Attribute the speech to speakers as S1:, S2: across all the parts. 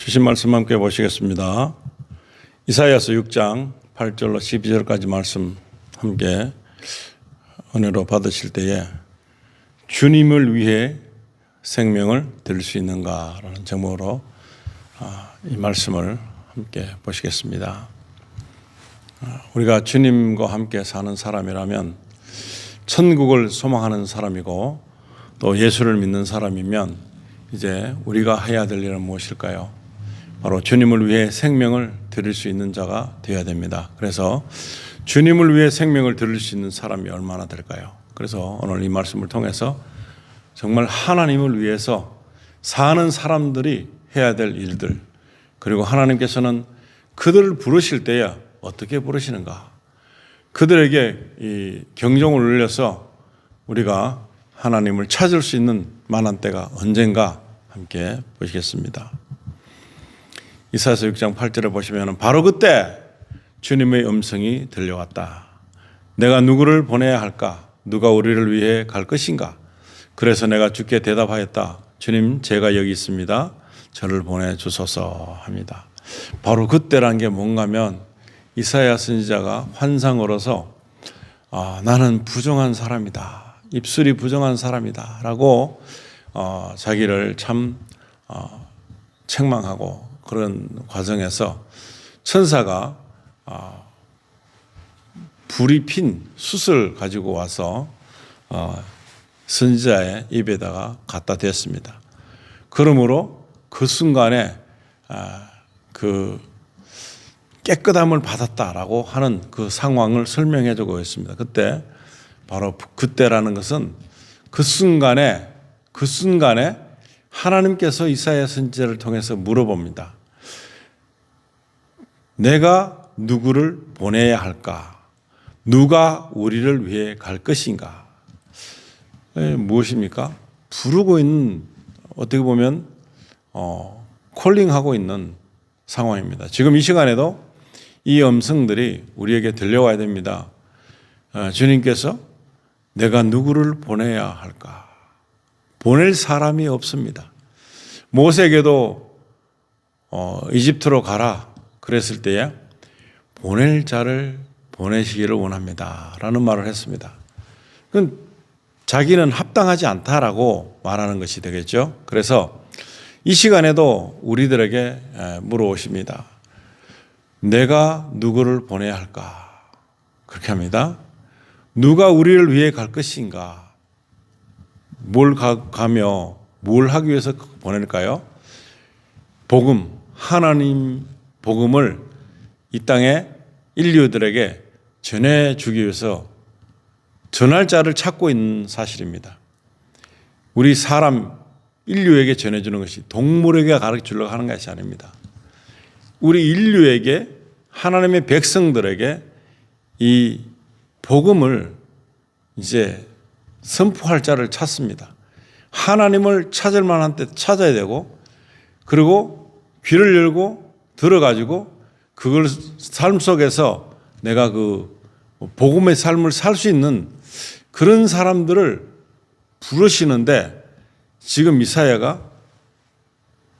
S1: 주신 말씀 함께 보시겠습니다. 이사야서 6장 8절로 12절까지 말씀 함께 은혜로 받으실 때에 주님을 위해 생명을 드릴 수 있는가라는 제목으로 이 말씀을 함께 보시겠습니다. 우리가 주님과 함께 사는 사람이라면 천국을 소망하는 사람이고 또 예수를 믿는 사람이면 이제 우리가 해야 될 일은 무엇일까요? 바로 주님을 위해 생명을 드릴 수 있는 자가 되어야 됩니다. 그래서 주님을 위해 생명을 드릴 수 있는 사람이 얼마나 될까요? 그래서 오늘 이 말씀을 통해서 정말 하나님을 위해서 사는 사람들이 해야 될 일들, 그리고 하나님께서는 그들을 부르실 때야 어떻게 부르시는가? 그들에게 이 경종을 울려서 우리가 하나님을 찾을 수 있는 만한 때가 언젠가 함께 보시겠습니다. 이사야서 6장 8절에 보시면 바로 그때 주님의 음성이 들려왔다. 내가 누구를 보내야 할까? 누가 우리를 위해 갈 것인가? 그래서 내가 주께 대답하였다. 주님, 제가 여기 있습니다. 저를 보내주소서 합니다. 바로 그때란 게 뭔가 하면 이사야 선지자가 환상으로서 나는 부정한 사람이다. 입술이 부정한 사람이다. 라고 자기를 참 책망하고 그런 과정에서 천사가 불이 핀 숯을 가지고 와서 선지자의 입에다가 갖다 댔습니다. 그러므로 그 순간에 그 깨끗함을 받았다라고 하는 그 상황을 설명해 주고 있습니다. 그때 바로 그때라는 것은 그 순간에 하나님께서 이사야 선지자를 통해서 물어봅니다. 내가 누구를 보내야 할까? 누가 우리를 위해 갈 것인가? 무엇입니까? 부르고 있는, 어떻게 보면 콜링하고 있는 상황입니다. 지금 이 시간에도 이 음성들이 우리에게 들려와야 됩니다. 주님께서 내가 누구를 보내야 할까? 보낼 사람이 없습니다. 모세에게도 이집트로 가라 그랬을 때에 보낼 자를 보내시기를 원합니다 라는 말을 했습니다. 그건 자기는 합당하지 않다라고 말하는 것이 되겠죠. 그래서 이 시간에도 우리들에게 물어오십니다. 내가 누구를 보내야 할까? 그렇게 합니다. 누가 우리를 위해 갈 것인가? 뭘 가며 뭘 하기 위해서 보낼까요? 복음, 하나님 복음을 이 땅에 인류들에게 전해주기 위해서 전할 자를 찾고 있는 사실입니다. 우리 사람, 인류에게 전해주는 것이 동물에게 가르치려고 하는 것이 아닙니다. 우리 인류에게, 하나님의 백성들에게 이 복음을 이제 선포할 자를 찾습니다. 하나님을 찾을 만한 때 찾아야 되고, 그리고 귀를 열고 들어가지고 그걸 삶 속에서 내가 그 복음의 삶을 살 수 있는 그런 사람들을 부르시는데, 지금 이사야가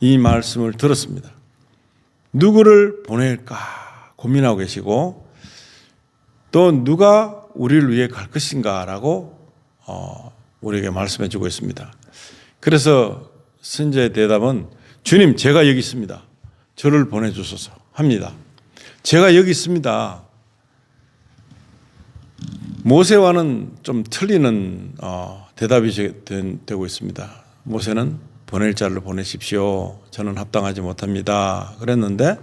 S1: 이 말씀을 들었습니다. 누구를 보낼까 고민하고 계시고, 또 누가 우리를 위해 갈 것인가 라고 우리에게 말씀해 주고 있습니다. 그래서 선지자의 대답은 주님, 제가 여기 있습니다. 저를 보내주소서 합니다. 제가 여기 있습니다. 모세와는 좀 틀리는 대답이 되고 있습니다. 모세는 보낼 자를 보내십시오. 저는 합당하지 못합니다. 그랬는데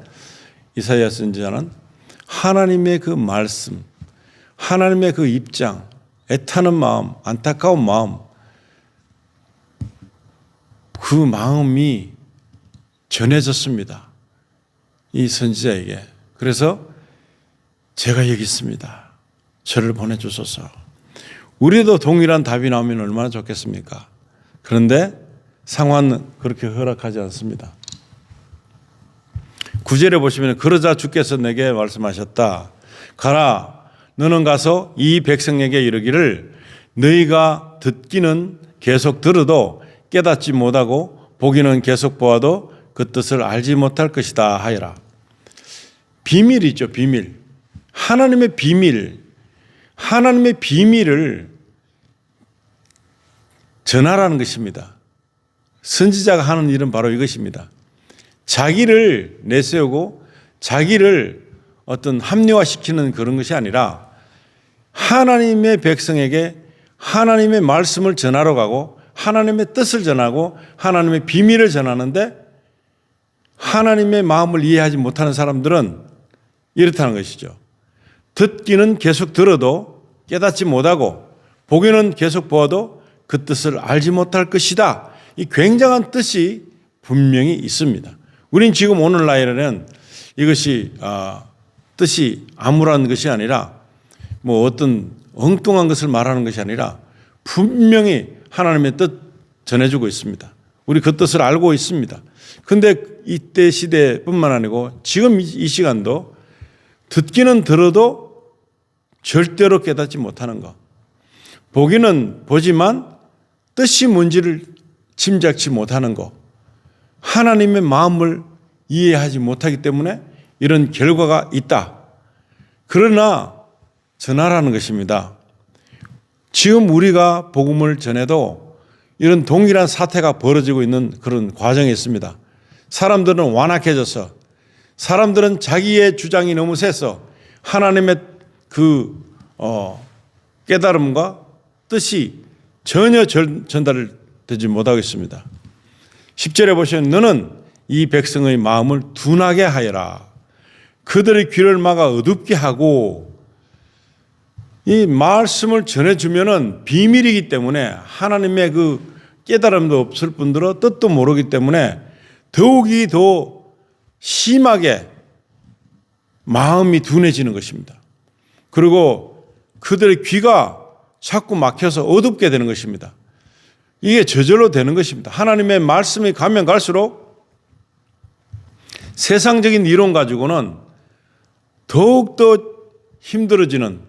S1: 이사야 선지자는 하나님의 그 말씀, 하나님의 그 입장, 애타는 마음, 안타까운 마음, 그 마음이 전해졌습니다. 이 선지자에게. 그래서 제가 여기 있습니다. 저를 보내주소서. 우리도 동일한 답이 나오면 얼마나 좋겠습니까? 그런데 상황은 그렇게 허락하지 않습니다. 9절에 보시면 그러자 주께서 내게 말씀하셨다. 가라, 너는 가서 이 백성에게 이르기를 너희가 듣기는 계속 들어도 깨닫지 못하고 보기는 계속 보아도 그 뜻을 알지 못할 것이다 하여라. 비밀이죠, 비밀. 하나님의 비밀. 하나님의 비밀을 전하라는 것입니다. 선지자가 하는 일은 바로 이것입니다. 자기를 내세우고 자기를 어떤 합리화시키는 그런 것이 아니라 하나님의 백성에게 하나님의 말씀을 전하러 가고 하나님의 뜻을 전하고 하나님의 비밀을 전하는데 하나님의 마음을 이해하지 못하는 사람들은 이렇다는 것이죠. 듣기는 계속 들어도 깨닫지 못하고 보기는 계속 보아도 그 뜻을 알지 못할 것이다. 이 굉장한 뜻이 분명히 있습니다. 우린 지금 오늘날에는 이것이 뜻이 암울한 것이 아니라 뭐 어떤 엉뚱한 것을 말하는 것이 아니라 분명히 하나님의 뜻 전해주고 있습니다. 우리 그 뜻을 알고 있습니다. 그런데 이때 시대뿐만 아니고 지금 이 시간도 듣기는 들어도 절대로 깨닫지 못하는 것. 보기는 보지만 뜻이 뭔지를 짐작치 못하는 것. 하나님의 마음을 이해하지 못하기 때문에 이런 결과가 있다. 그러나 전하라는 것입니다. 지금 우리가 복음을 전해도 이런 동일한 사태가 벌어지고 있는 그런 과정이 있습니다. 사람들은 완악해져서 사람들은 자기의 주장이 너무 세서 하나님의 그 깨달음과 뜻이 전혀 전달되지 못하고 있습니다. 10절에 보시면 너는 이 백성의 마음을 둔하게 하여라. 그들의 귀를 막아 어둡게 하고 이 말씀을 전해주면은 비밀이기 때문에 하나님의 그 깨달음도 없을 뿐더러 뜻도 모르기 때문에 더욱이 더 심하게 마음이 둔해지는 것입니다. 그리고 그들의 귀가 자꾸 막혀서 어둡게 되는 것입니다. 이게 저절로 되는 것입니다. 하나님의 말씀이 가면 갈수록 세상적인 이론 가지고는 더욱더 힘들어지는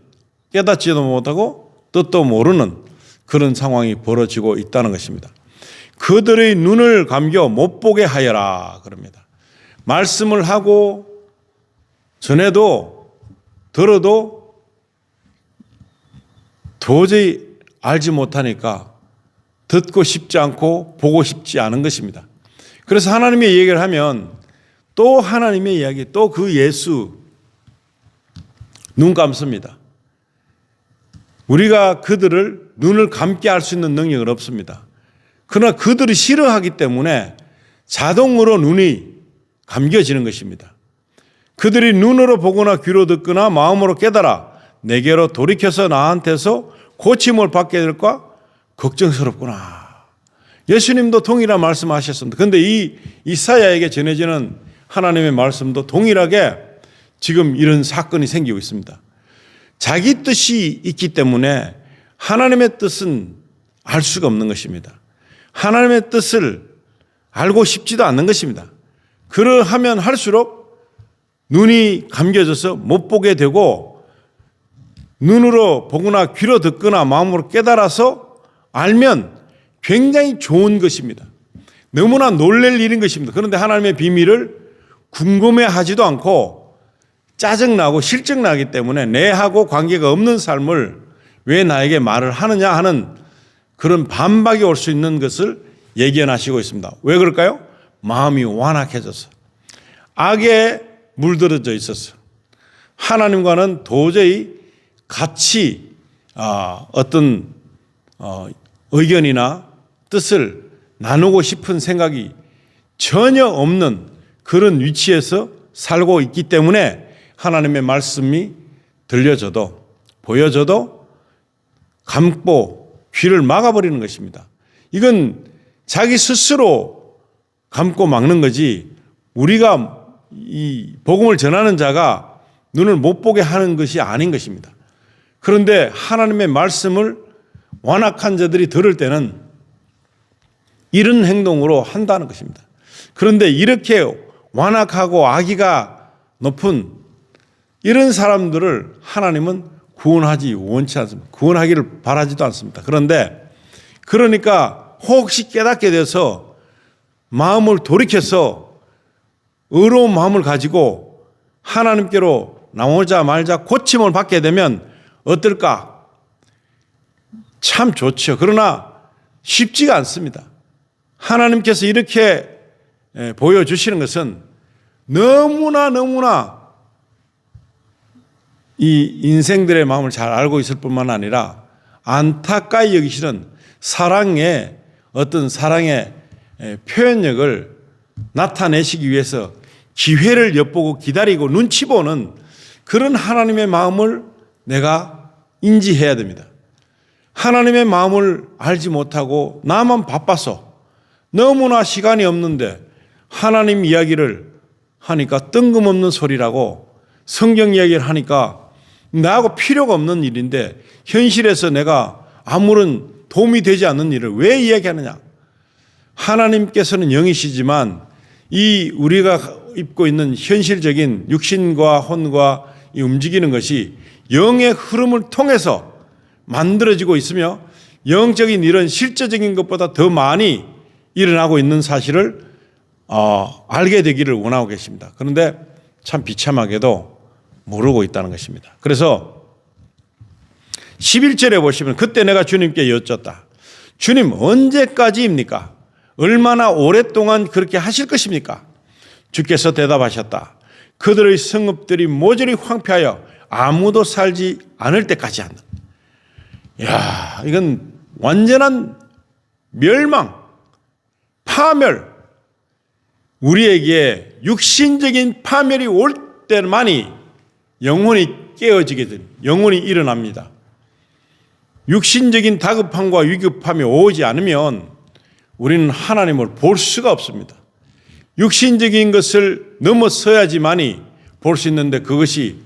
S1: 깨닫지도 못하고 뜻도 모르는 그런 상황이 벌어지고 있다는 것입니다. 그들의 눈을 감겨 못 보게 하여라 그럽니다. 말씀을 하고 전에도 들어도 도저히 알지 못하니까 듣고 싶지 않고 보고 싶지 않은 것입니다. 그래서 하나님의 얘기를 하면 또 하나님의 이야기, 또 그 예수 눈 감습니다. 우리가 그들을 눈을 감게 할 수 있는 능력은 없습니다. 그러나 그들이 싫어하기 때문에 자동으로 눈이 감겨지는 것입니다. 그들이 눈으로 보거나 귀로 듣거나 마음으로 깨달아 내게로 돌이켜서 나한테서 고침을 받게 될까 걱정스럽구나. 예수님도 동일한 말씀하셨습니다. 그런데 이 이사야에게 전해지는 하나님의 말씀도 동일하게 지금 이런 사건이 생기고 있습니다. 자기 뜻이 있기 때문에 하나님의 뜻은 알 수가 없는 것입니다. 하나님의 뜻을 알고 싶지도 않는 것입니다. 그러하면 할수록 눈이 감겨져서 못 보게 되고 눈으로 보거나 귀로 듣거나 마음으로 깨달아서 알면 굉장히 좋은 것입니다. 너무나 놀랄 일인 것입니다. 그런데 하나님의 비밀을 궁금해하지도 않고 짜증나고 실증나기 때문에 내하고 관계가 없는 삶을 왜 나에게 말을 하느냐 하는 그런 반박이 올 수 있는 것을 예견하시고 있습니다. 왜 그럴까요? 마음이 완악해져서 악에 물들어져 있어서 하나님과는 도저히 같이 어떤 의견이나 뜻을 나누고 싶은 생각이 전혀 없는 그런 위치에서 살고 있기 때문에 하나님의 말씀이 들려져도 보여져도 감고 귀를 막아버리는 것입니다. 이건 자기 스스로 감고 막는 거지 우리가 이 복음을 전하는 자가 눈을 못 보게 하는 것이 아닌 것입니다. 그런데 하나님의 말씀을 완악한 자들이 들을 때는 이런 행동으로 한다는 것입니다. 그런데 이렇게 완악하고 악의가 높은 이런 사람들을 하나님은 구원하지 원치 않습니다. 구원하기를 바라지도 않습니다. 그러니까 혹시 깨닫게 돼서 마음을 돌이켜서 의로운 마음을 가지고 하나님께로 나오자 말자 고침을 받게 되면 어떨까? 참 좋죠. 그러나 쉽지가 않습니다. 하나님께서 이렇게 보여주시는 것은 너무나 이 인생들의 마음을 잘 알고 있을 뿐만 아니라 안타까이 여기시는 사랑의 어떤 사랑의 표현력을 나타내시기 위해서 기회를 엿보고 기다리고 눈치 보는 그런 하나님의 마음을 내가 인지해야 됩니다. 하나님의 마음을 알지 못하고 나만 바빠서 너무나 시간이 없는데 하나님 이야기를 하니까 뜬금없는 소리라고 성경 이야기를 하니까 나하고 필요가 없는 일인데 현실에서 내가 아무런 도움이 되지 않는 일을 왜 이야기하느냐? 하나님께서는 영이시지만 이 우리가 입고 있는 현실적인 육신과 혼과 이 움직이는 것이 영의 흐름을 통해서 만들어지고 있으며 영적인 일은 실제적인 것보다 더 많이 일어나고 있는 사실을 알게 되기를 원하고 계십니다. 그런데 참 비참하게도 모르고 있다는 것입니다. 그래서 11절에 보시면 그때 내가 주님께 여쭙다. 주님 언제까지입니까? 얼마나 오랫동안 그렇게 하실 것입니까? 주께서 대답하셨다. 그들의 성읍들이 모조리 황폐하여 아무도 살지 않을 때까지 한다. 이야, 이건 완전한 멸망, 파멸. 우리에게 육신적인 파멸이 올 때만이 영혼이 깨어지게 됩니다. 영혼이 일어납니다. 육신적인 다급함과 위급함이 오지 않으면 우리는 하나님을 볼 수가 없습니다. 육신적인 것을 넘어서야지만이 볼 수 있는데 그것이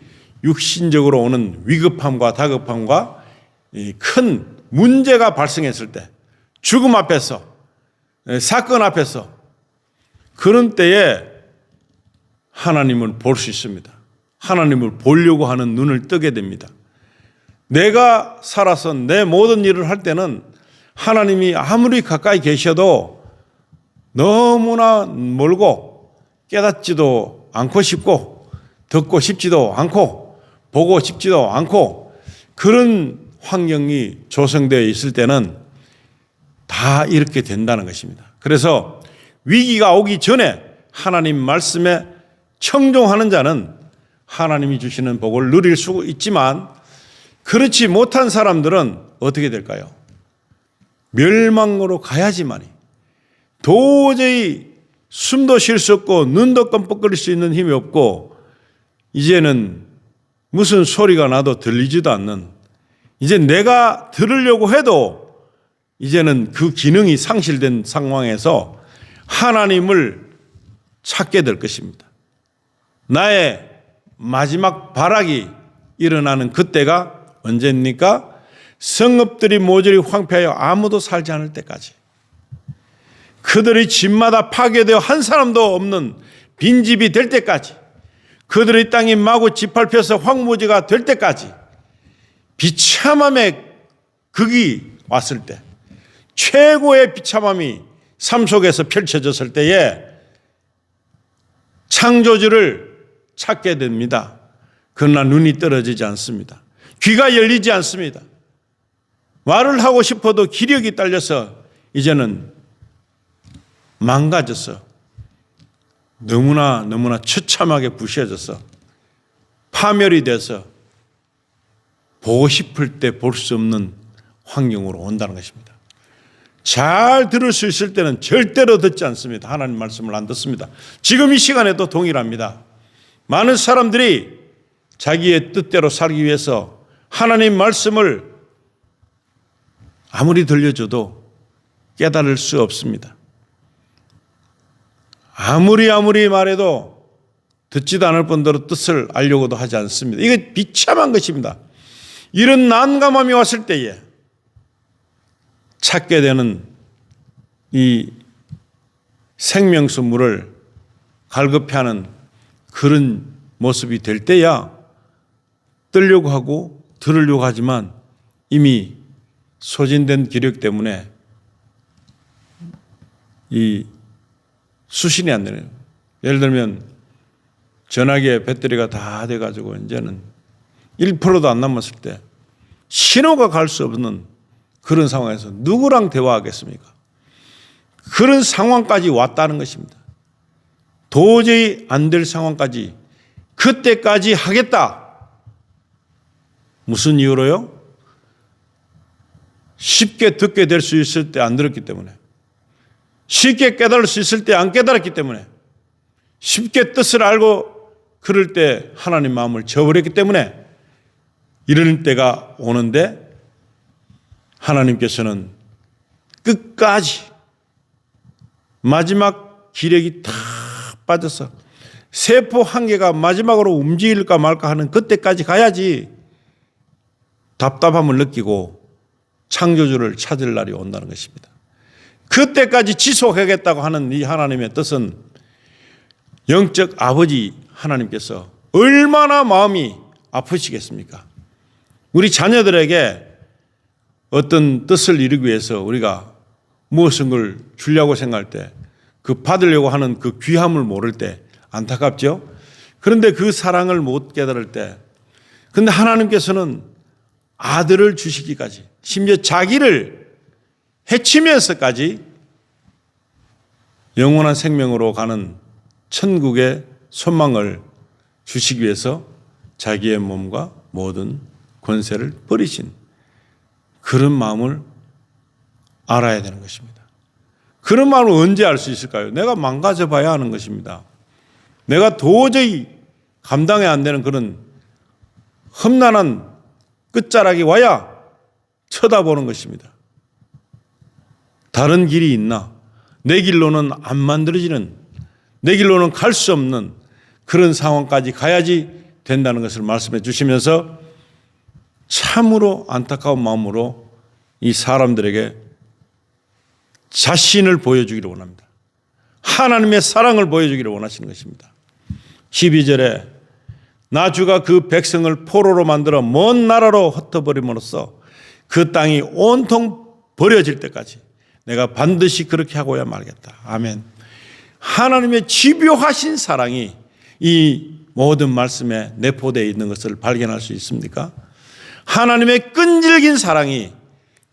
S1: 육신적으로 오는 위급함과 다급함과 큰 문제가 발생했을 때 죽음 앞에서 사건 앞에서 그런 때에 하나님을 볼 수 있습니다. 하나님을 보려고 하는 눈을 뜨게 됩니다. 내가 살아서 내 모든 일을 할 때는 하나님이 아무리 가까이 계셔도 너무나 멀고 깨닫지도 않고 싶고 듣고 싶지도 않고 보고 싶지도 않고 그런 환경이 조성되어 있을 때는 다 이렇게 된다는 것입니다. 그래서 위기가 오기 전에 하나님 말씀에 청종하는 자는 하나님이 주시는 복을 누릴 수 있지만 그렇지 못한 사람들은 어떻게 될까요? 멸망으로 가야지만이 도저히 숨도 쉴 수 없고 눈도 깜빡거릴 수 있는 힘이 없고 이제는 무슨 소리가 나도 들리지도 않는 이제 내가 들으려고 해도 이제는 그 기능이 상실된 상황에서 하나님을 찾게 될 것입니다. 나의 마지막 발악이 일어나는 그때가 언제입니까? 성읍들이 모조리 황폐하여 아무도 살지 않을 때까지. 그들의 집마다 파괴되어 한 사람도 없는 빈집이 될 때까지. 그들의 땅이 마구 짓밟혀서 황무지가 될 때까지. 비참함의 극이 왔을 때, 최고의 비참함이 삶 속에서 펼쳐졌을 때에 창조주를 찾게 됩니다. 그러나 눈이 떨어지지 않습니다. 귀가 열리지 않습니다. 말을 하고 싶어도 기력이 딸려서 이제는 망가져서 너무나 처참하게 부셔져서 파멸이 돼서 보고 싶을 때 볼 수 없는 환경으로 온다는 것입니다. 잘 들을 수 있을 때는 절대로 듣지 않습니다. 하나님 말씀을 안 듣습니다. 지금 이 시간에도 동일합니다. 많은 사람들이 자기의 뜻대로 살기 위해서 하나님 말씀을 아무리 들려줘도 깨달을 수 없습니다. 아무리 말해도 듣지도 않을 뿐더러 뜻을 알려고도 하지 않습니다. 이게 비참한 것입니다. 이런 난감함이 왔을 때에 찾게 되는 이 생명수 물을 갈급해하는 그런 모습이 될 때야 뜨려고 하고 들으려고 하지만 이미 소진된 기력 때문에 이 수신이 안 되네요. 예를 들면 전화기에 배터리가 다 돼가지고 이제는 1%도 안 남았을 때 신호가 갈 수 없는 그런 상황에서 누구랑 대화하겠습니까? 그런 상황까지 왔다는 것입니다. 도저히 안 될 상황까지 그때까지 하겠다. 무슨 이유로요? 쉽게 듣게 될 수 있을 때 안 들었기 때문에, 쉽게 깨달을 수 있을 때 안 깨달았기 때문에, 쉽게 뜻을 알고 그럴 때 하나님 마음을 저버렸기 때문에 이럴 때가 오는데 하나님께서는 끝까지 마지막 기력이 다 빠져서 세포 한 개가 마지막으로 움직일까 말까 하는 그때까지 가야지 답답함을 느끼고 창조주를 찾을 날이 온다는 것입니다. 그때까지 지속하겠다고 하는 이 하나님의 뜻은 영적 아버지 하나님께서 얼마나 마음이 아프시겠습니까? 우리 자녀들에게 어떤 뜻을 이루기 위해서 우리가 무엇인 걸 주려고 생각할 때, 그 받으려고 하는 그 귀함을 모를 때 안타깝죠? 그런데 그 사랑을 못 깨달을 때, 근데 하나님께서는 아들을 주시기까지, 심지어 자기를 해치면서까지 영원한 생명으로 가는 천국의 소망을 주시기 위해서 자기의 몸과 모든 권세를 버리신 그런 마음을 알아야 되는 것입니다. 그런 마음을 언제 알 수 있을까요? 내가 망가져 봐야 하는 것입니다. 내가 도저히 감당이 안 되는 그런 험난한 끝자락이 와야 쳐다보는 것입니다. 다른 길이 있나? 내 길로는 안 만들어지는, 내 길로는 갈 수 없는 그런 상황까지 가야지 된다는 것을 말씀해 주시면서 참으로 안타까운 마음으로 이 사람들에게 자신을 보여주기를 원합니다. 하나님의 사랑을 보여주기를 원하시는 것입니다. 12절에 나 주가 그 백성을 포로로 만들어 먼 나라로 흩어버림으로써 그 땅이 온통 버려질 때까지 내가 반드시 그렇게 하고야 말겠다. 아멘. 하나님의 집요하신 사랑이 이 모든 말씀에 내포되어 있는 것을 발견할 수 있습니까? 하나님의 끈질긴 사랑이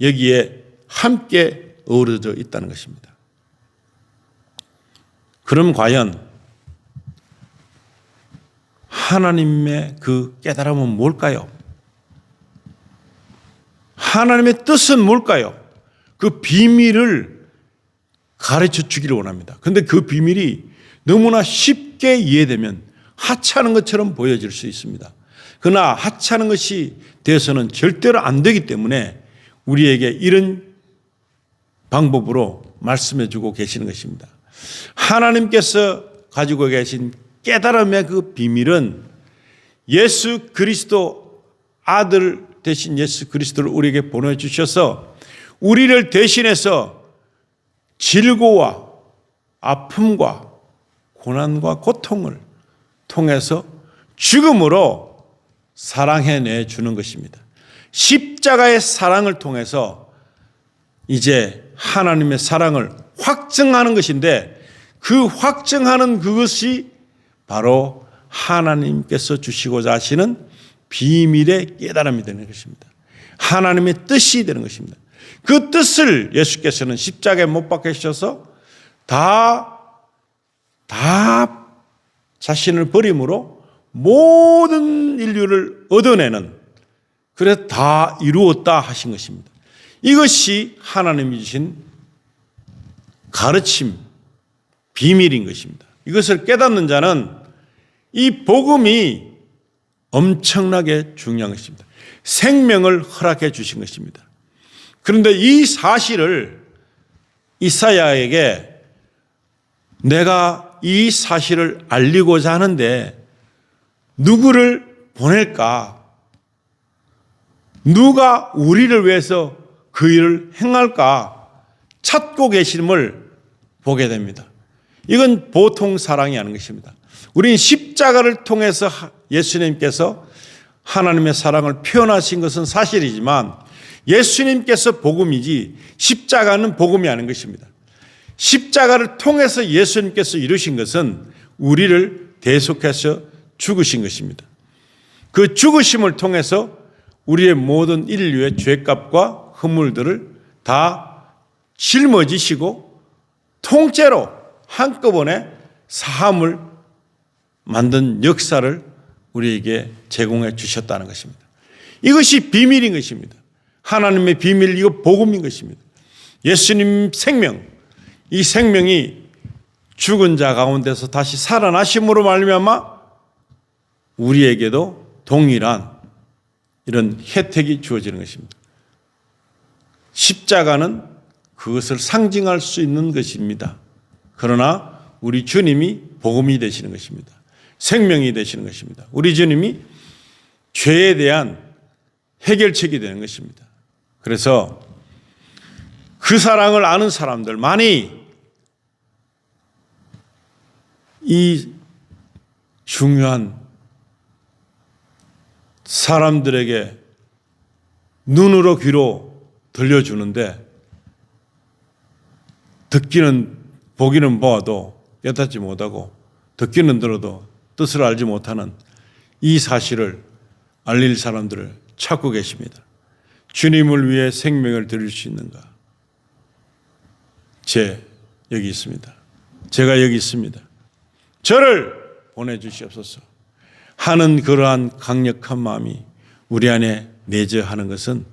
S1: 여기에 함께 어우러져 있다는 것입니다. 그럼 과연 하나님의 그 깨달음은 뭘까요? 하나님의 뜻은 뭘까요? 그 비밀을 가르쳐 주기를 원합니다. 그런데 그 비밀이 너무나 쉽게 이해되면 하찮은 것처럼 보여질 수 있습니다. 그러나 하찮은 것이 돼서는 절대로 안 되기 때문에 우리에게 이런 방법으로 말씀해 주고 계시는 것입니다. 하나님께서 가지고 계신 깨달음의 그 비밀은 예수 그리스도 아들 대신 예수 그리스도를 우리에게 보내주셔서 우리를 대신해서 질고와 아픔과 고난과 고통을 통해서 죽음으로 사랑해내 주는 것입니다. 십자가의 사랑을 통해서 이제 하나님의 사랑을 확증하는 것인데 그 확증하는 그것이 바로 하나님께서 주시고자 하시는 비밀의 깨달음이 되는 것입니다. 하나님의 뜻이 되는 것입니다. 그 뜻을 예수께서는 십자가에 못 박히셔서 다 자신을 버림으로 모든 인류를 얻어내는, 그래서 다 이루었다 하신 것입니다. 이것이 하나님이 주신 가르침, 비밀인 것입니다. 이것을 깨닫는 자는 이 복음이 엄청나게 중요한 것입니다. 생명을 허락해 주신 것입니다. 그런데 이 사실을 이사야에게 내가 이 사실을 알리고자 하는데 누구를 보낼까? 누가 우리를 위해서 그 일을 행할까? 찾고 계심을 보게 됩니다. 이건 보통 사랑이 아닌 것입니다. 우리는 십자가를 통해서 예수님께서 하나님의 사랑을 표현하신 것은 사실이지만 예수님께서 복음이지 십자가는 복음이 아닌 것입니다. 십자가를 통해서 예수님께서 이루신 것은 우리를 대속해서 죽으신 것입니다. 그 죽으심을 통해서 우리의 모든 인류의 죄값과 허물들을 다 짊어지시고 통째로 한꺼번에 사함을 만든 역사를 우리에게 제공해 주셨다는 것입니다. 이것이 비밀인 것입니다. 하나님의 비밀, 이거 복음인 것입니다. 예수님 생명, 이 생명이 죽은 자 가운데서 다시 살아나심으로 말미암아 우리에게도 동일한 이런 혜택이 주어지는 것입니다. 십자가는 그것을 상징할 수 있는 것입니다. 그러나 우리 주님이 복음이 되시는 것입니다. 생명이 되시는 것입니다. 우리 주님이 죄에 대한 해결책이 되는 것입니다. 그래서 그 사랑을 아는 사람들만이 이 중요한 사람들에게 눈으로 귀로 들려주는데 보기는 보아도 깨닫지 못하고 듣기는 들어도 뜻을 알지 못하는 이 사실을 알릴 사람들을 찾고 계십니다. 주님을 위해 생명을 드릴 수 있는가? 여기 있습니다. 제가 여기 있습니다. 저를 보내주시옵소서 하는 그러한 강력한 마음이 우리 안에 내재하는 것은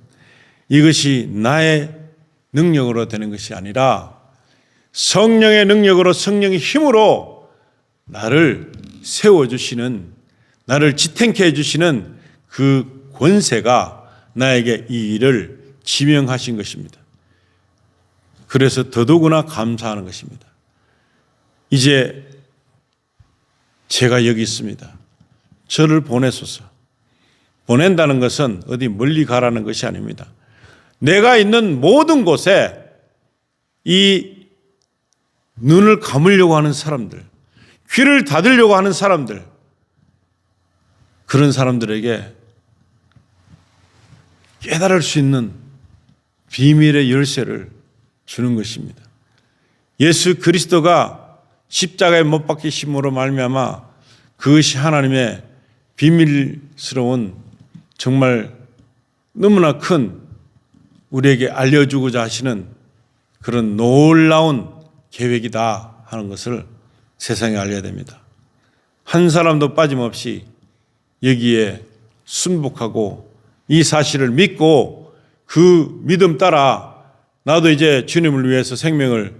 S1: 이것이 나의 능력으로 되는 것이 아니라 성령의 능력으로, 성령의 힘으로 나를 세워주시는, 나를 지탱케 해주시는 그 권세가 나에게 이 일을 지명하신 것입니다. 그래서 더더구나 감사하는 것입니다. 이제 제가 여기 있습니다. 저를 보내소서. 보낸다는 것은 어디 멀리 가라는 것이 아닙니다. 내가 있는 모든 곳에 이 눈을 감으려고 하는 사람들, 귀를 닫으려고 하는 사람들, 그런 사람들에게 깨달을 수 있는 비밀의 열쇠를 주는 것입니다. 예수 그리스도가 십자가에 못 박히심으로 말미암아 그것이 하나님의 비밀스러운 정말 너무나 큰 우리에게 알려주고자 하시는 그런 놀라운 계획이다 하는 것을 세상에 알려야 됩니다. 한 사람도 빠짐없이 여기에 순복하고 이 사실을 믿고 그 믿음 따라 나도 이제 주님을 위해서 생명을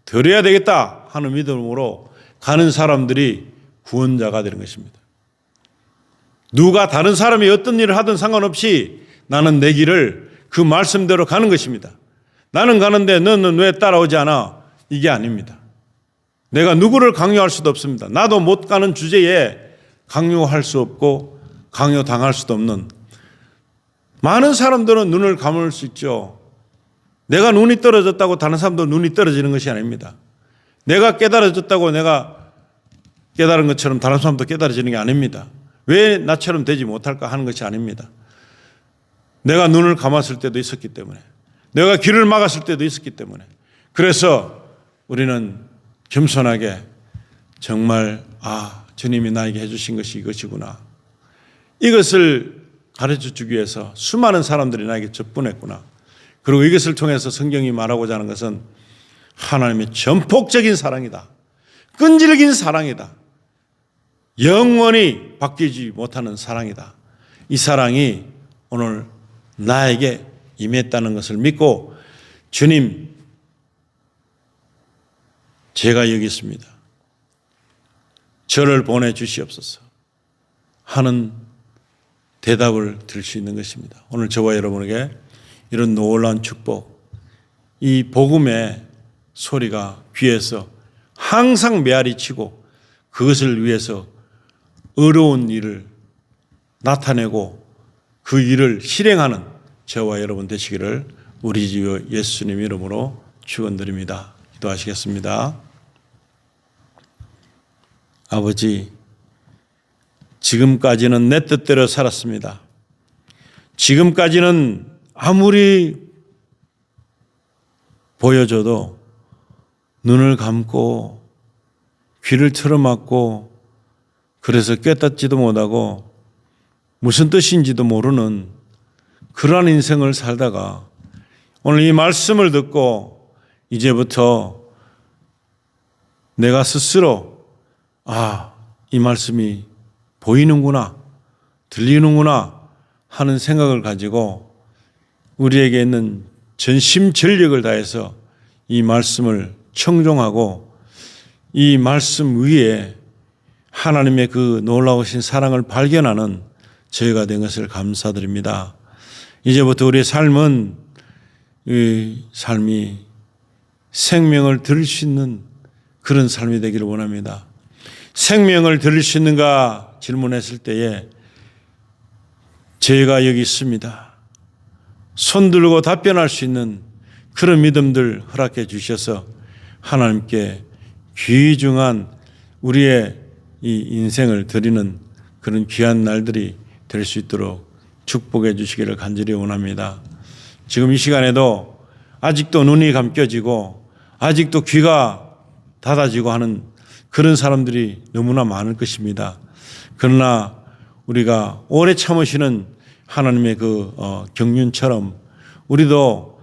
S1: 드려야 되겠다 하는 믿음으로 가는 사람들이 구원자가 되는 것입니다. 누가 다른 사람이 어떤 일을 하든 상관없이 나는 내 길을 그 말씀대로 가는 것입니다. 나는 가는데 너는 왜 따라오지 않아? 이게 아닙니다. 내가 누구를 강요할 수도 없습니다. 나도 못 가는 주제에 강요할 수 없고 강요당할 수도 없는, 많은 사람들은 눈을 감을 수 있죠. 내가 눈이 떨어졌다고 다른 사람도 눈이 떨어지는 것이 아닙니다. 내가 깨달아졌다고 내가 깨달은 것처럼 다른 사람도 깨달아지는 게 아닙니다. 왜 나처럼 되지 못할까 하는 것이 아닙니다. 내가 눈을 감았을 때도 있었기 때문에, 내가 귀를 막았을 때도 있었기 때문에, 그래서 우리는 겸손하게 정말 주님이 나에게 해주신 것이 이것이구나, 이것을 가르쳐주기 위해서 수많은 사람들이 나에게 접근했구나, 그리고 이것을 통해서 성경이 말하고자 하는 것은 하나님의 전폭적인 사랑이다, 끈질긴 사랑이다, 영원히 바뀌지 못하는 사랑이다. 이 사랑이 오늘 나에게 임했다는 것을 믿고 주님, 제가 여기 있습니다. 저를 보내주시옵소서 하는 대답을 들을 수 있는 것입니다. 오늘 저와 여러분에게 이런 놀라운 축복, 이 복음의 소리가 귀에서 항상 메아리치고 그것을 위해서 어려운 일을 나타내고 그 일을 실행하는 저와 여러분 되시기를 우리 주 예수님 이름으로 축원드립니다. 기도하시겠습니다. 아버지, 지금까지는 내 뜻대로 살았습니다. 지금까지는 아무리 보여줘도 눈을 감고 귀를 틀어막고 그래서 깨닫지도 못하고 무슨 뜻인지도 모르는 그러한 인생을 살다가 오늘 이 말씀을 듣고 이제부터 내가 스스로 이 말씀이 보이는구나, 들리는구나 하는 생각을 가지고 우리에게 있는 전심전력을 다해서 이 말씀을 청종하고 이 말씀 위에 하나님의 그 놀라우신 사랑을 발견하는 저희가 된 것을 감사드립니다. 이제부터 우리의 삶은 이 삶이 생명을 들을 수 있는 그런 삶이 되기를 원합니다. 생명을 들을 수 있는가 질문했을 때에 저희가 여기 있습니다. 손 들고 답변할 수 있는 그런 믿음들 허락해 주셔서 하나님께 귀중한 우리의 이 인생을 드리는 그런 귀한 날들이 될 수 있도록 축복해 주시기를 간절히 원합니다. 지금 이 시간에도 아직도 눈이 감겨지고 아직도 귀가 닫아지고 하는 그런 사람들이 너무나 많을 것입니다. 그러나 우리가 오래 참으시는 하나님의 그 경륜처럼 우리도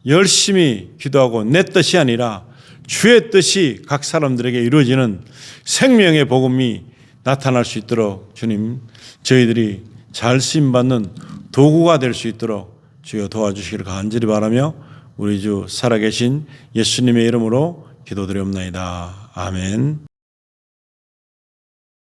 S1: 열심히 기도하고 내 뜻이 아니라 주의 뜻이 각 사람들에게 이루어지는 생명의 복음이 나타날 수 있도록 주님 저희들이 잘 쓰임받는 도구가 될 수 있도록 주여 도와주시기를 간절히 바라며 우리 주 살아계신 예수님의 이름으로 기도드리옵나이다. 아멘.